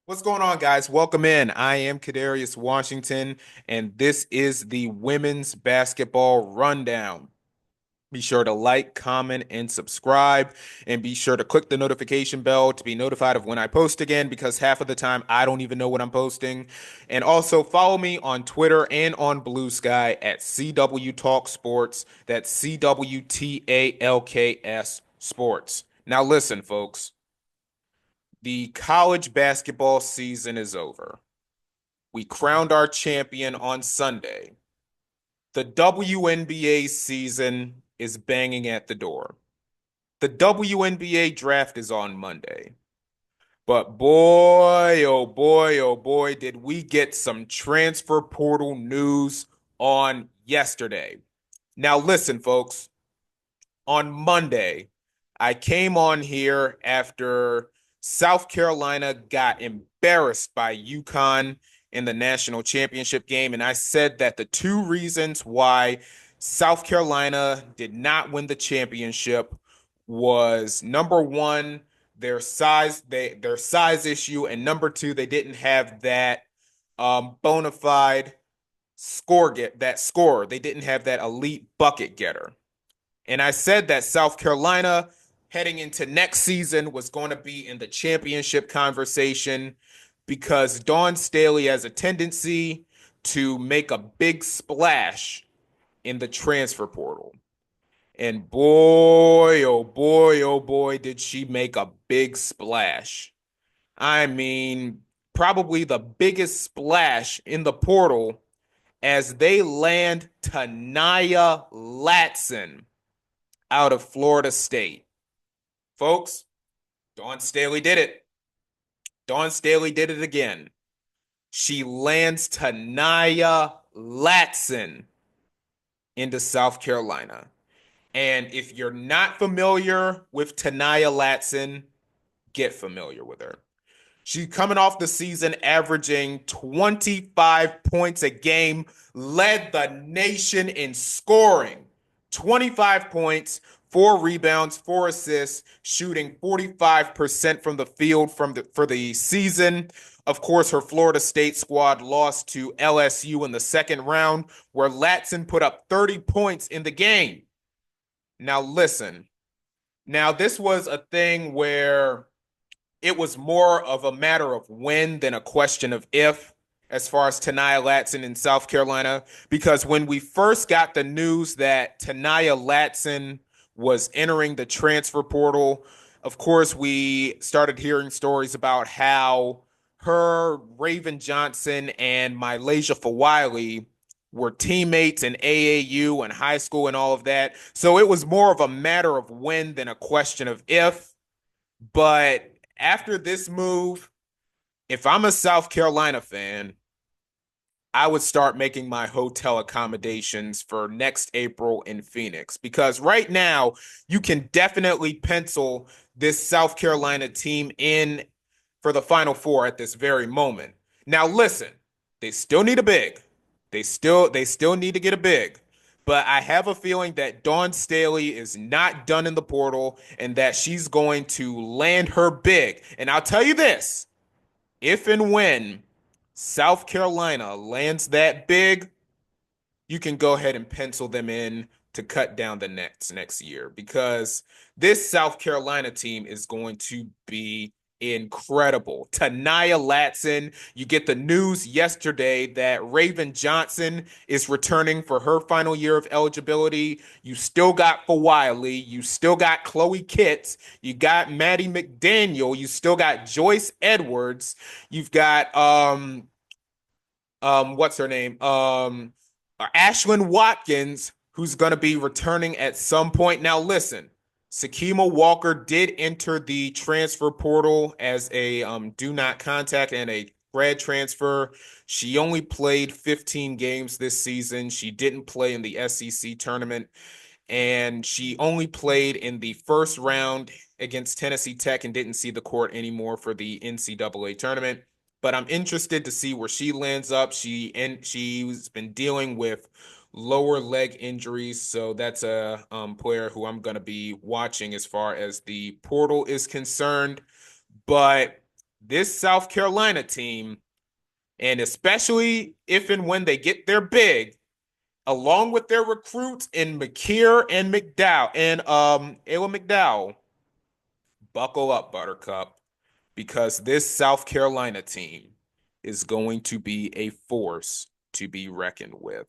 What's going on, guys? Welcome in. I am Kadarius Washington, and this is the Women's Basketball Rundown. Be sure to like, comment, and subscribe, and be sure to click the notification bell to be notified of when I post again, because half of the time I don't even know what I'm posting. And also follow me on Twitter and on Blue Sky at CW Talk Sports. That's CWTALKS Sports. Now, listen, folks, the college basketball season is over. We crowned our champion on Sunday. The WNBA season is banging at the door. The WNBA draft is on Monday. But boy, oh boy, oh boy, did we get some transfer portal news on yesterday. Now, listen, folks, on Monday, I came on here after South Carolina got embarrassed by UConn in the national championship game, and I said that the two reasons why South Carolina did not win the championship was number one, their size issue, and number two, they didn't have that bona fide scorer. They didn't have that elite bucket getter. And I said that South Carolina heading into next season was going to be in the championship conversation because Dawn Staley has a tendency to make a big splash in the transfer portal. And boy, oh boy, oh boy, did she make a big splash. I mean, probably the biggest splash in the portal as they land Tanaya Latson out of Florida State. Folks, Dawn Staley did it. Dawn Staley did it again. She lands Tanaya Latson into South Carolina. And if you're not familiar with Tanaya Latson, get familiar with her. She's coming off the season averaging 25 points a game, led the nation in scoring. 25 points, 4 rebounds, 4 assists, shooting 45% from the field for the season. Of course, her Florida State squad lost to LSU in the second round, where Latson put up 30 points in the game. Now, listen. Now, this was a thing where it was more of a matter of when than a question of if, as far as Tanaya Latson in South Carolina. Because when we first got the news that Tanaya Latson was entering the transfer portal, of course, we started hearing stories about how her, Raven Johnson, and Mylasia Fawiley were teammates in AAU and high school and all of that. So it was more of a matter of when than a question of if. But after this move, if I'm a South Carolina fan, I would start making my hotel accommodations for next April in Phoenix because right now you can definitely pencil this South Carolina team in for the Final Four at this very moment. Now listen, they still need a big. They still need to get a big. But I have a feeling that Dawn Staley is not done in the portal and that she's going to land her big. And I'll tell you this, if and when South Carolina lands that big, you can go ahead and pencil them in to cut down the nets next year because this South Carolina team is going to be incredible. Tanaya Latson, you get the news yesterday that Raven Johnson is returning for her final year of eligibility. You still got Wiley, you still got Chloe Kitts, you got Maddie McDaniel, you still got Joyce Edwards, you've got what's her name? Ashlyn Watkins, who's going to be returning at some point. Now, listen, Sakima Walker did enter the transfer portal as a do not contact and a grad transfer. She only played 15 games this season. She didn't play in the SEC tournament, and she only played in the first round against Tennessee Tech and didn't see the court anymore for the NCAA tournament. But I'm interested to see where she lands up. She's been dealing with lower leg injuries, so that's a player who I'm going to be watching as far as the portal is concerned. But this South Carolina team, and especially if and when they get their big, along with their recruits in McKeer and McDowell and Ayla McDowell, buckle up, Buttercup, because this South Carolina team is going to be a force to be reckoned with.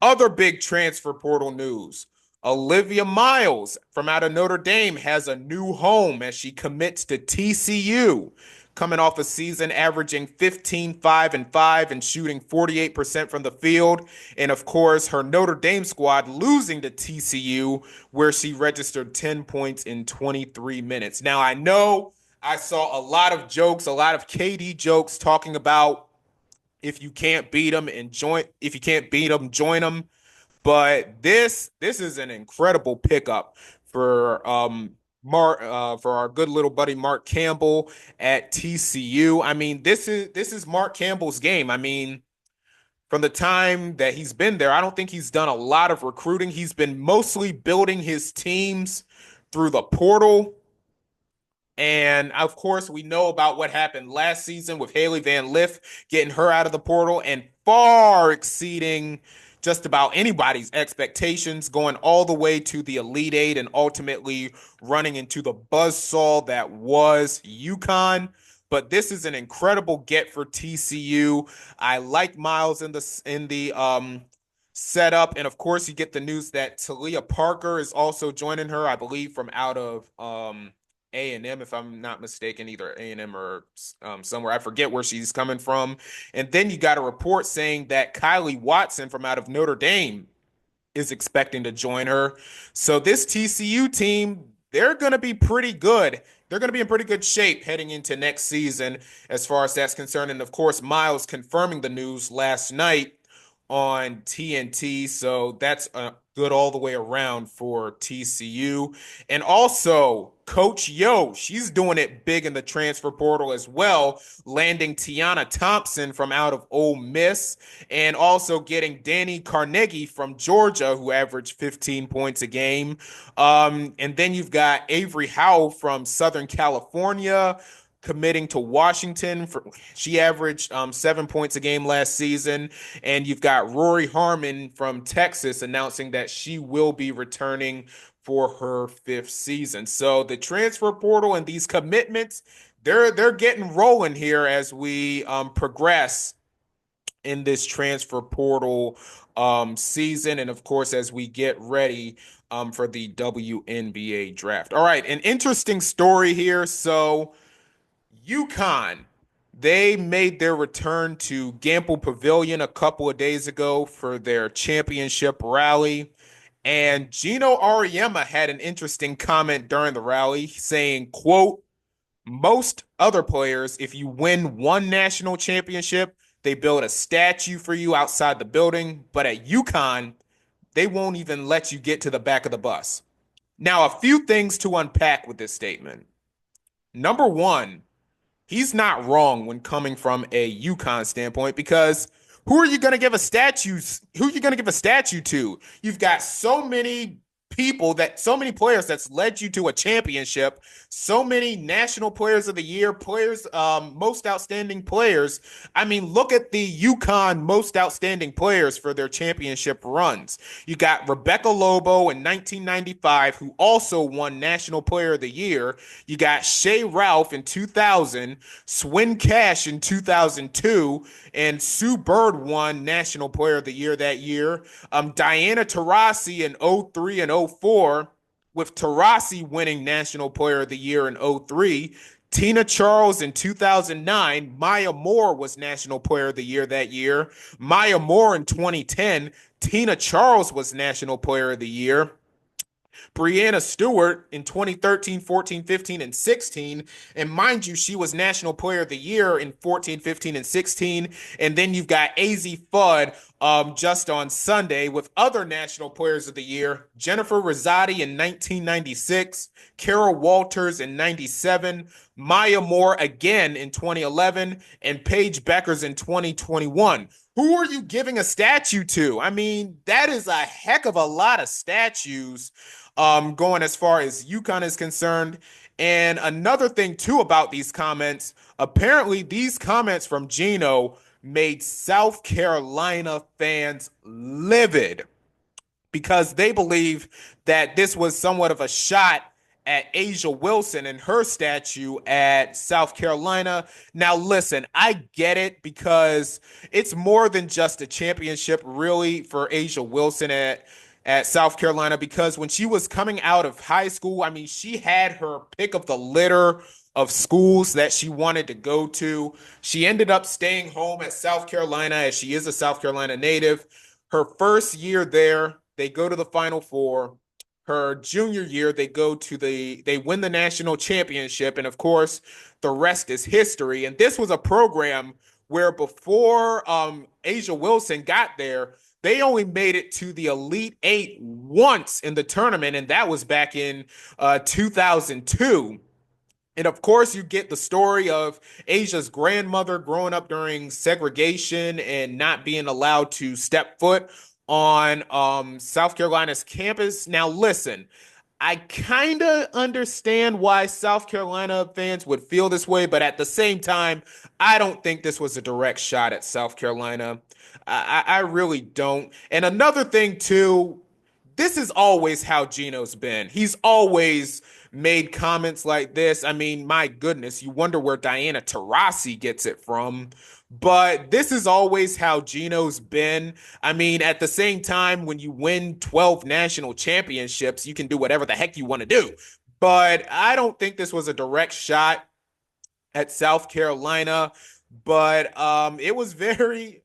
Other big transfer portal news. Olivia Miles from out of Notre Dame has a new home as she commits to TCU, coming off a season averaging 15, 5, and 5 and shooting 48% from the field. And of course, her Notre Dame squad losing to TCU, where she registered 10 points in 23 minutes. Now, I know I saw a lot of jokes, a lot of KD jokes talking about if you can't beat them and join, if you can't beat them, join them. But this is an incredible pickup for Mark for our good little buddy Mark Campbell at TCU. I mean, this is Mark Campbell's game. I mean, from the time that he's been there, I don't think he's done a lot of recruiting. He's been mostly building his teams through the portal. And of course, we know about what happened last season with Haley Van Lith getting her out of the portal and far exceeding just about anybody's expectations, going all the way to the Elite Eight and ultimately running into the buzzsaw that was UConn. But this is an incredible get for TCU. I like Miles in the setup, and of course, you get the news that Talia Parker is also joining her, I believe, from out of A&M, if I'm not mistaken, either A&M or somewhere. I forget where she's coming from. And then you got a report saying that Kylie Watson from out of Notre Dame is expecting to join her. So this TCU team, they're going to be pretty good. They're going to be in pretty good shape heading into next season as far as that's concerned. And of course, Miles confirming the news last night on TNT. So that's good all the way around for TCU. And also, Coach Yo, she's doing it big in the transfer portal as well, landing Tiana Thompson from out of Ole Miss and also getting Danny Carnegie from Georgia, who averaged 15 points a game. And then you've got Avery Howell from Southern California committing to Washington. She averaged 7 points a game last season. And you've got Rory Harmon from Texas announcing that she will be returning for her fifth season. So the transfer portal and these commitments, they're getting rolling here as we progress in this transfer portal season. And of course, as we get ready for the WNBA draft. All right, an interesting story here. So UConn, they made their return to Gamble Pavilion a couple of days ago for their championship rally. And Gino Auriemma had an interesting comment during the rally saying, quote, most other players, if you win one national championship, they build a statue for you outside the building. But at UConn, they won't even let you get to the back of the bus. Now, a few things to unpack with this statement. Number one, he's not wrong when coming from a UConn standpoint because who are you going to give a statue? Who are you going to give a statue to? You've got so many so many players that's led you to a championship, so many national players of the year, players, most outstanding players. I mean, look at the UConn most outstanding players for their championship runs. You got Rebecca Lobo in 1995, who also won National Player of the Year. You got Shea Ralph in 2000, Swin Cash in 2002, and Sue Bird won National Player of the Year that year. Diana Taurasi in 03 and 04, with Taurasi winning National Player of the Year in 03. Tina Charles in 2009. Maya Moore was National Player of the Year that year. Maya Moore in 2010. Tina Charles was National Player of the Year. Brianna Stewart in 2013, 14, 15, and 16. And mind you, she was National Player of the Year in 14, 15, and 16. And then you've got AZ Fudd just on Sunday with other National Players of the Year. Jennifer Rosati in 1996, Carol Walters in 97, Maya Moore again in 2011, and Paige Beckers in 2021. Who are you giving a statue to? I mean, that is a heck of a lot of statues going as far as UConn is concerned. And another thing too about these comments, apparently these comments from Gino made South Carolina fans livid because they believe that this was somewhat of a shot at Asia Wilson and her statue at South Carolina. Now, listen, I get it because it's more than just a championship, really, for Asia Wilson at South Carolina. Because when she was coming out of high school, I mean, she had her pick of the litter of schools that she wanted to go to. She ended up staying home at South Carolina as she is a South Carolina native. Her first year there, they go to the Final Four. Her junior year, they win the national championship, and of course, the rest is history. And this was a program where before Asia Wilson got there, they only made it to the Elite Eight once in the tournament, and that was back in 2002. And of course, you get the story of Asia's grandmother growing up during segregation and not being allowed to step foot on South Carolina's campus. Now, listen, I kind of understand why South Carolina fans would feel this way, but at the same time, I don't think this was a direct shot at South Carolina. I really don't. And another thing, too, this is always how Gino's been. He's always made comments like this. I mean, my goodness, you wonder where Diana Taurasi gets it from. But this is always how Gino's been. I mean, at the same time, when you win 12 national championships, you can do whatever the heck you want to do. But I don't think this was a direct shot at South Carolina. But it was very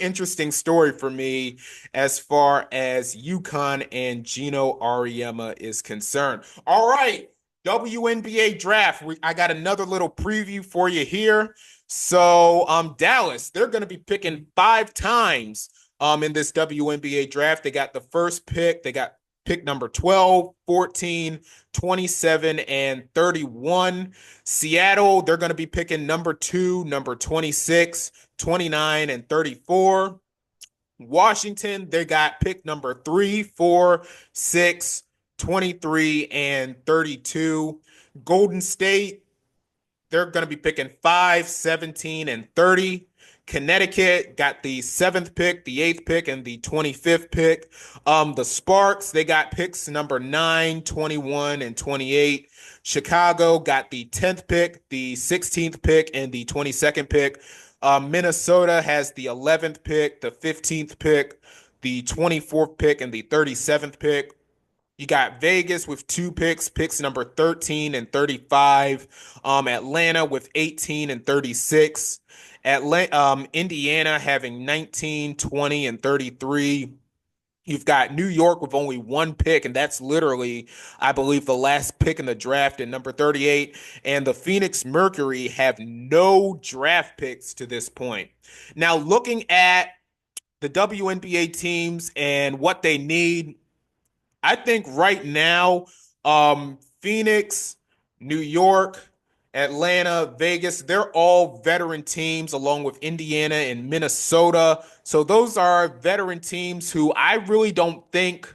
interesting story for me as far as UConn and Gino Auriemma is concerned. All right, WNBA draft. I got another little preview for you here. So, Dallas, they're going to be picking 5 times in this WNBA draft. They got the first pick. They got pick number 12, 14, 27, and 31. Seattle, they're going to be picking number 2, number 26, 29, and 34. Washington, they got pick number 3, 4, 6, 23, and 32. Golden State, they're going to be picking 5, 17, and 30. Connecticut got the 7th pick, the 8th pick, and the 25th pick. The Sparks, they got picks number 9, 21, and 28. Chicago got the 10th pick, the 16th pick, and the 22nd pick. Minnesota has the 11th pick, the 15th pick, the 24th pick, and the 37th pick. You got Vegas with 2 picks, picks number 13 and 35. Atlanta with 18 and 36. Indiana having 19, 20, and 33. You've got New York with only 1 pick, and that's literally, I believe, the last pick in the draft at number 38. And the Phoenix Mercury have no draft picks to this point. Now, looking at the WNBA teams and what they need, I think right now, Phoenix, New York, Atlanta, Vegas, they're all veteran teams along with Indiana and Minnesota. So those are veteran teams who I really don't think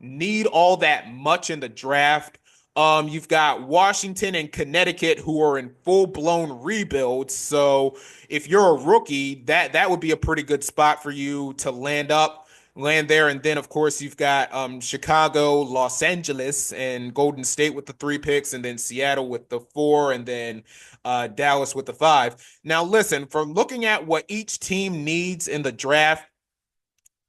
need all that much in the draft. You've got Washington and Connecticut who are in full-blown rebuilds. So if you're a rookie, that would be a pretty good spot for you to land there. And then, of course, you've got Chicago, Los Angeles, and Golden State with the 3 picks, and then Seattle with the 4, and then Dallas with the 5. Now, listen, from looking at what each team needs in the draft,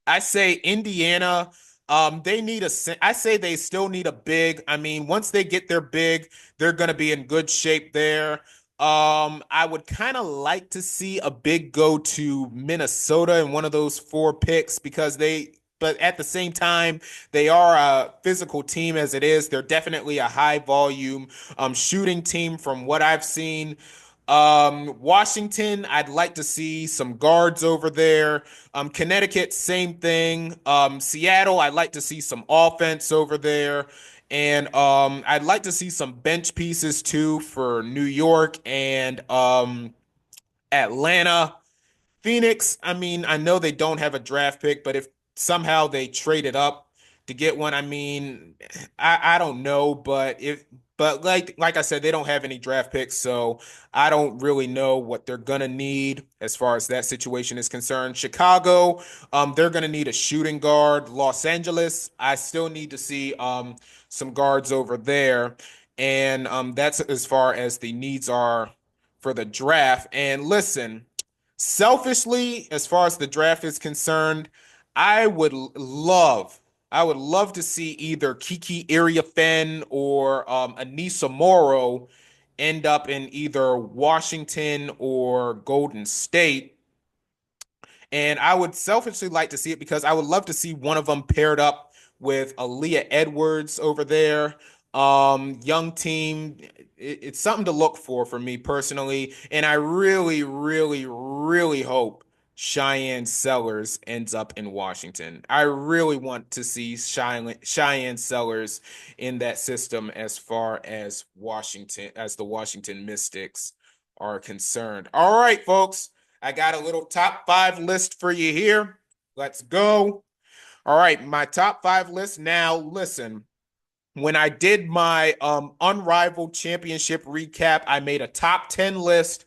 I say Indiana, I say they still need a big. I mean, once they get their big, they're going to be in good shape there. I would kind of like to see a big go to Minnesota in one of those 4 picks but at the same time, they are a physical team as it is. They're definitely a high volume shooting team from what I've seen. Washington, I'd like to see some guards over there. Connecticut, same thing. Seattle, I'd like to see some offense over there. And I'd like to see some bench pieces too for New York and Atlanta. Phoenix, I mean, I know they don't have a draft pick, but if somehow they traded up to get one, I mean, I don't know, but if But like I said, they don't have any draft picks, so I don't really know what they're gonna need as far as that situation is concerned. Chicago, they're gonna need a shooting guard. Los Angeles, I still need to see some guards over there, and that's as far as the needs are for the draft. And listen, selfishly, as far as the draft is concerned, I would love. I would love to see either Kiki Iriafen or Anissa Morrow end up in either Washington or Golden State. And I would selfishly like to see it because I would love to see one of them paired up with Aaliyah Edwards over there. Young team. It's something to look for me personally. And I really, really, really hope Cheyenne Sellers ends up in Washington. I really want to see Cheyenne Sellers in that system as far as Washington, as the Washington Mystics are concerned. All right, folks. I got a little top five list for you here. Let's go. All right, my top five list. Now, listen, when I did my unrivaled championship recap, I made a top 10 list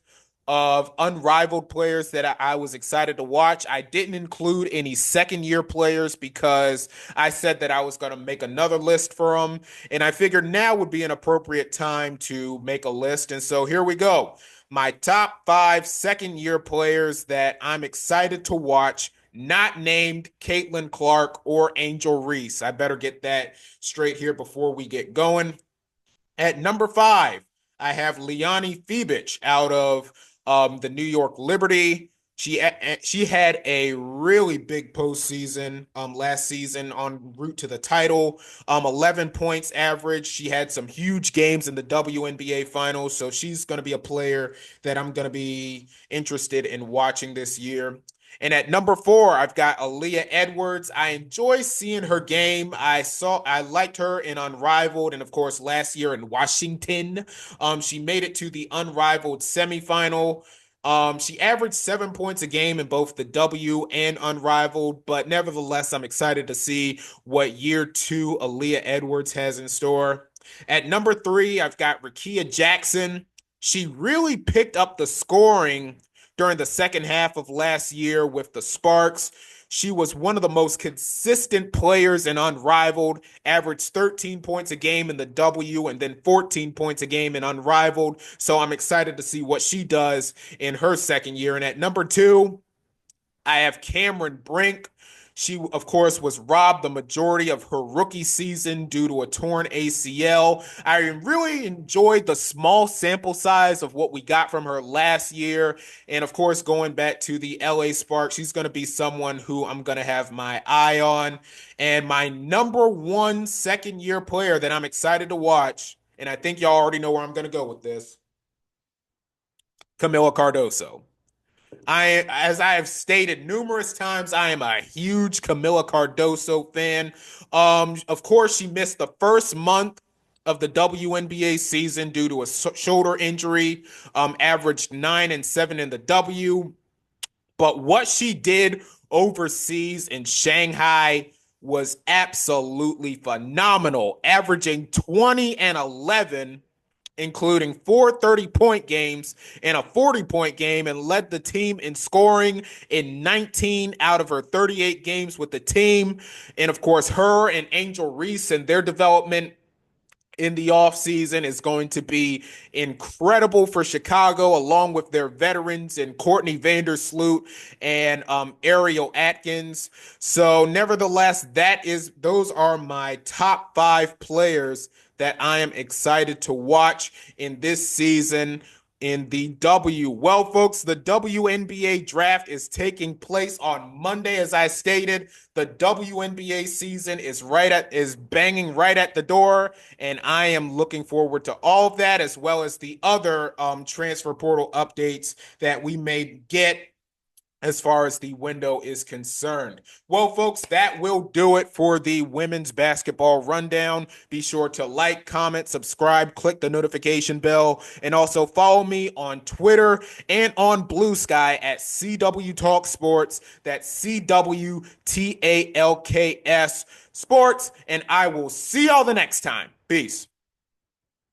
of unrivaled players that I was excited to watch. I didn't include any second year players because I said that I was going to make another list for them. And I figured now would be an appropriate time to make a list. And so here we go. My top five second year players that I'm excited to watch, not named Caitlin Clark or Angel Reese. I better get that straight here before we get going. At number five, I have Liani Fibic out of the New York Liberty. She had a really big postseason last season en route to the title. 11 points average. She had some huge games in the WNBA finals, so she's going to be a player that I'm going to be interested in watching this year. And at number four, I've got Aaliyah Edwards. I enjoy seeing her game. I liked her in Unrivaled, and of course, last year in Washington. She made it to the Unrivaled semifinal. She averaged 7 points a game in both the W and Unrivaled, but nevertheless, I'm excited to see what year two Aaliyah Edwards has in store. At number three, I've got Rakia Jackson. She really picked up the scoring during the second half of last year with the Sparks. She was one of the most consistent players in Unrivaled, averaged 13 points a game in the W and then 14 points a game in Unrivaled. So I'm excited to see what she does in her second year. And at number two, I have Cameron Brink. She, of course, was robbed the majority of her rookie season due to a torn ACL. I really enjoyed the small sample size of what we got from her last year. And, of course, going back to the LA Sparks, she's going to be someone who I'm going to have my eye on. And my number one second year player that I'm excited to watch, and I think y'all already know where I'm going to go with this, Camila Cardoso. As I have stated numerous times, I am a huge Camila Cardoso fan. Of course, she missed the first month of the WNBA season due to a shoulder injury. Averaged 9-7 in the W. But what she did overseas in Shanghai was absolutely phenomenal, averaging 20-11, including four 30-point games and a 40-point game, and led the team in scoring in 19 out of her 38 games with the team. And of course, her and Angel Reese and their development in the offseason is going to be incredible for Chicago, along with their veterans and Courtney Vandersloot and Ariel Atkins. So nevertheless, those are my top five players that I am excited to watch in this season in the W. Well, folks, the WNBA draft is taking place on Monday, as I stated. The WNBA season is banging right at the door, and I am looking forward to all of that, as well as the other transfer portal updates that we may get as far as the window is concerned. Well, folks, that will do it for the women's basketball rundown. Be sure to like, comment, subscribe, click the notification bell, and also follow me on Twitter and on Blue Sky at CW Talk Sports. That's CWTALKS Sports. And I will see y'all the next time. Peace.